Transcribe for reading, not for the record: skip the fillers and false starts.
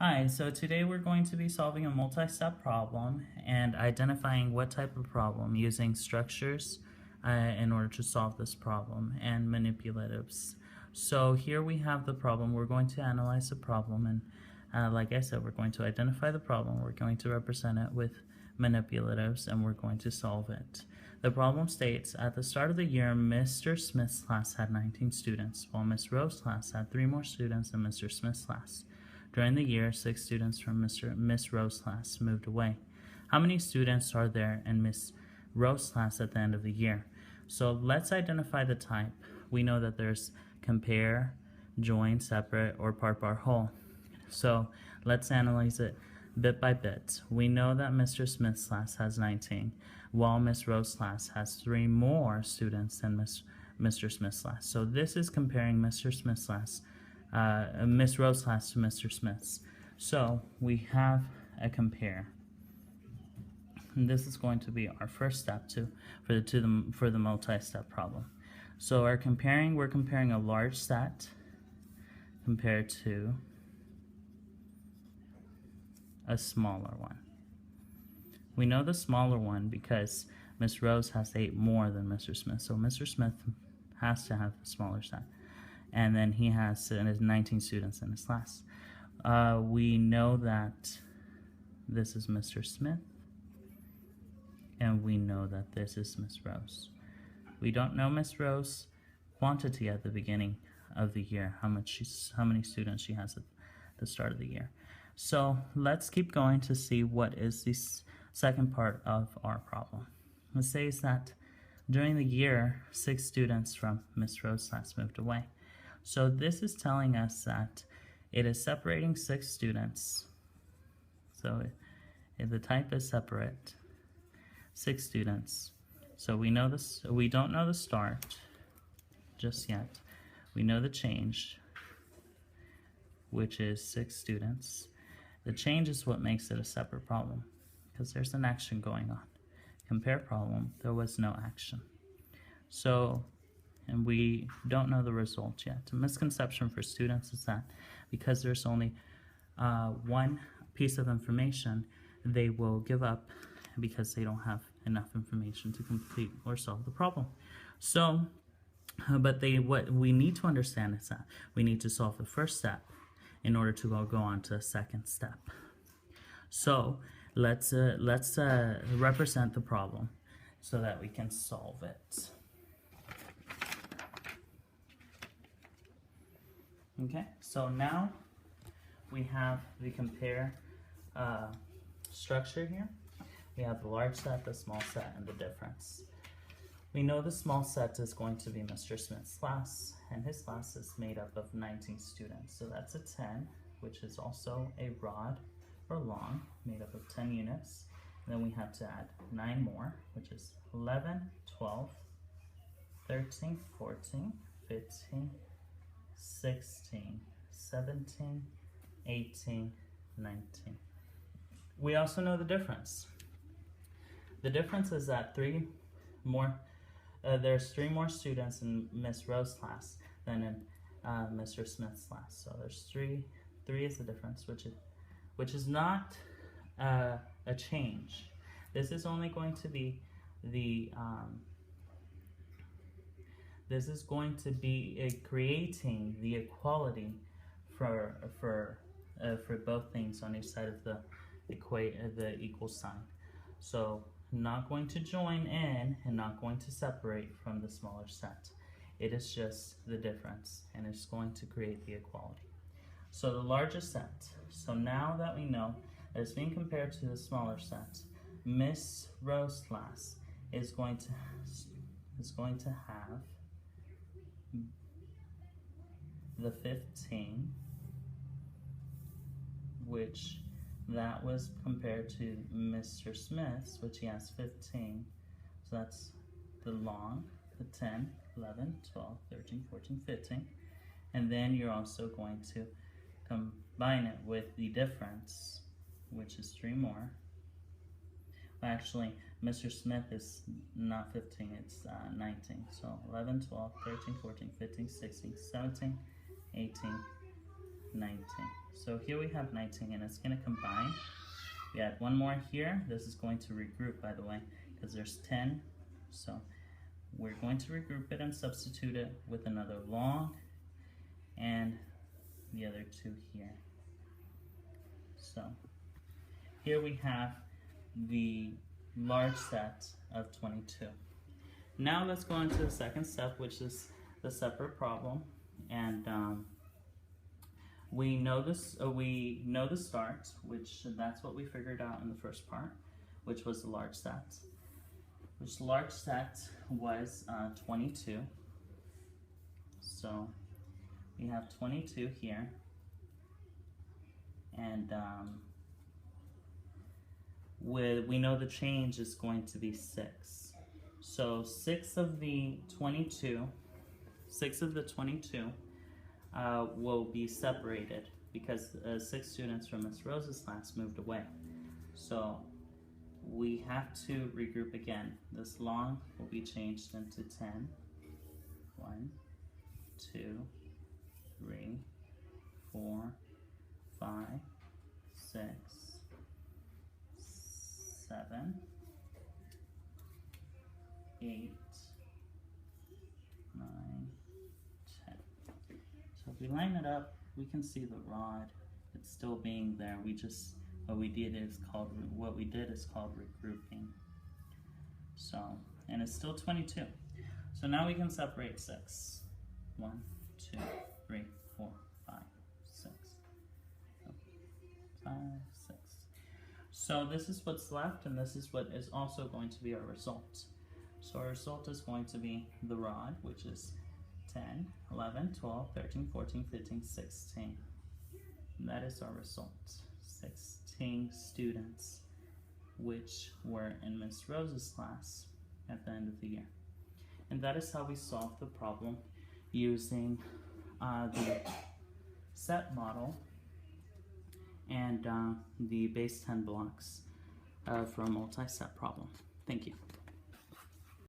Hi, so today we're going to be solving a multi-step problem and identifying what type of problem using structures in order to solve this problem and manipulatives. So here we have the problem. We're going to analyze the problem, and like I said, we're going to identify the problem, we're going to represent it with manipulatives, and we're going to solve it. The problem states, at the start of the year, Mr. Smith's class had 19 students, while Miss Rowe's class had 3 more students than Mr. Smith's class. During the year, 6 students from Miss Rowe's class moved away. How many students are there in Miss Rowe's class at the end of the year? So let's identify the type. We know that there's compare, join, separate, or part, whole. So let's analyze it bit by bit. We know that Mr. Smith's class has 19, while Miss Rowe's class has 3 more students than Mr. Smith's class. So this is comparing Mr. Smith's class, Miss Rowe's class to Mr. Smith's. So we have a compare. And this is going to be our first step for the multi-step problem. So we're comparing a large set compared to a smaller one. We know the smaller one because Miss Rose has 8 more than Mr. Smith, so Mr. Smith has to have the smaller set, and then he has 19 students in his class. We know that this is Mr. Smith, and we know that this is Miss Rose. We don't know Miss Rose's quantity at the beginning of the year, how many students she has at the start of the year. So let's keep going to see what is the second part of our problem. It says that during the year, 6 students from Miss Rowe's class moved away. So this is telling us that it is separating 6 students. So if the type is separate, 6 students. So we know this. We don't know the start just yet. We know the change, which is 6 students. The change is what makes it a separate problem, because there's an action going on. Compare problem, there was no action. So, and we don't know the result yet. A misconception for students is that because there's only one piece of information, they will give up because they don't have enough information to complete or solve the problem. So, but what we need to understand is that we need to solve the first step in order to go on to the second step. So let's represent the problem so that we can solve it. Okay, so now we have the compare structure here. We have the large set, the small set, and the difference. We know the small set is going to be Mr. Smith's class, and his class is made up of 19 students. So that's a 10, which is also a rod or long, made up of 10 units. And then we have to add 9 more, which is 11, 12, 13, 14, 15, 16, 17, 18, 19. We also know the difference. The difference is that there's 3 more students in Miss Rowe's class than in Mr. Smith's class. So there's 3 is the difference, which is not a change. This is only going to be creating the equality for both things on each side of the equal sign. So not going to join in and not going to separate from the smaller set. It is just the difference, and it's going to create the equality. So the larger set. So now that we know that it's being compared to the smaller set, Miss Rowe's class is going to have the 15, which that was compared to Mr. Smith's, which he has 15. So that's the long, the 10, 11, 12, 13, 14, 15. And then you're also going to combine it with the difference, which is 3 more. Well, actually, Mr. Smith is not 15, it's 19. So 11, 12, 13, 14, 15, 16, 17, 18, 19. So here we have 19, and it's going to combine. We add one more here. This is going to regroup, by the way, because there's 10. So we're going to regroup it and substitute it with another long and the other 2 here. So here we have the large set of 22. Now let's go into the second step, which is the separate problem, and we know this. We know the start, which that's what we figured out in the first part, which was the large set. Which large set was 22. So we have 22 here, and we know the change is going to be 6. So 6 of the 22 will be separated because 6 students from Miss Rose's class moved away. So we have to regroup again. This long will be changed into 10. 1, 2, 3, 4, 5, 6, 7, 8, 9, 10. So if we line it up, we can see the rod. It's still being there. What we did is called regrouping. So, and it's still 22. So now we can separate 6. 1, 2, 3, 4, 5, 6, 5, 6. So this is what's left, and this is what is also going to be our result. So our result is going to be the rod, which is 10, 11, 12, 13, 14, 15, 16. And that is our result. 16 students, which were in Miss Rose's class at the end of the year. And that is how we solved the problem using the set model and the base 10 blocks for a multi-set problem. Thank you.